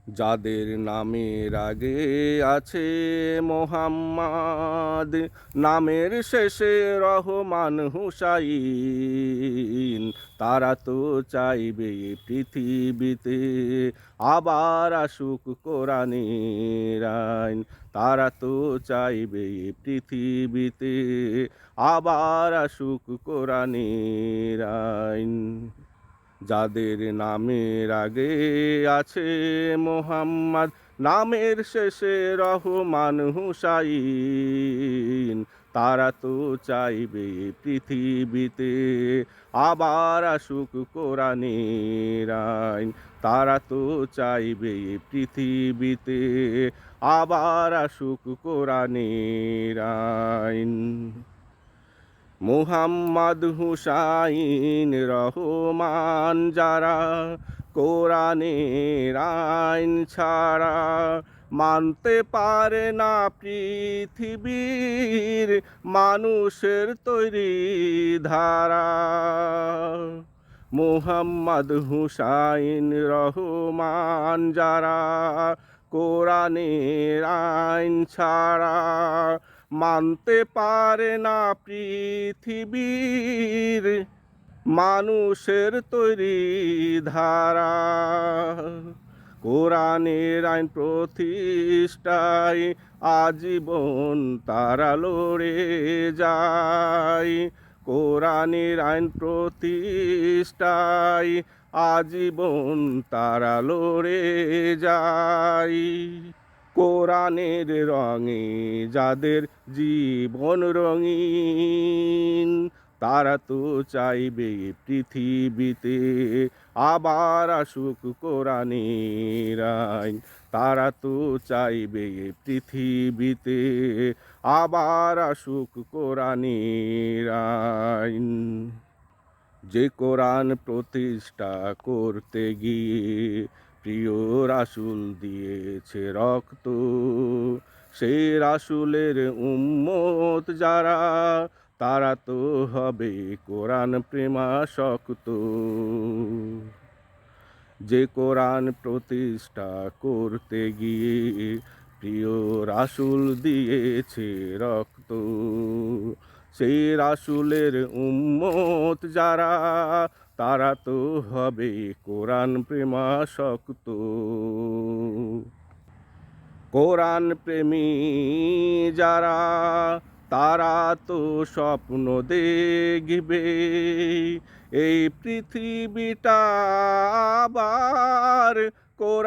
যাদের নামের আগে আছে মোহাম্মদ, নামের শেষে রহমান হুসাইন, তারা তো চাইবে পৃথিবীতে আবার আসুক কোরআনের আইন। তারা তো চাইবে পৃথিবীতে আবার আসুক কোরআনের আইন। যাদের নামের আগে আছে মোহাম্মদ, নামের শেষে রহমান হুসাইন, তারা তো চাইবে পৃথিবীতে আবার আসুক কোরআনের আইন। তারা তো চাইবে পৃথিবীতে আবার আসুক কোরআনের আইন। মুহাম্মদ হুসাইন রহমান যারা কোরআনের আইন ছাড়া মানতে পারে না পৃথিবীর মানুষের তৈরি ধারা। মুহাম্মদ হুসাইন রহমান যারা কোরআনের আইন ছাড়া মানতে পারে না পৃথিবীর মানুষের তৈরি ধারা। কোরআনের আইন প্রতিষ্ঠায় আজীবন তারা লড়ে যায়। কোরআনের আইন প্রতিষ্ঠায় আজীবন তারা লড়ে যায়। কোরআনের রঙে যাদের জীবন রঙিন, তারা তো চাইবে পৃথিবীতে আবার আসুক কোরআনের আইন। তারা তো চাইবে পৃথিবীতে আবার আসুক কোরআনের আইন। যে কোরআন প্রতিষ্ঠা করতে গিয়ে প্রিয় রাসূল দিয়েছে রক্ত, সেই রাসূলের উম্মত যারা, তারা তো হবে কোরআন প্রেমাসক্ত। যে কোরআন প্রতিষ্ঠা করতে গিয়ে প্রিয় রাসূল দিয়েছে রক্ত, সেই রাসূলের উম্মত যারা, তারা তো হবে কোরআন প্রেমাসক্ত। কোরআন প্রেমী যারা, তারা তো স্বপ্ন দেখবে এই পৃথিবীটা আবার কোরআন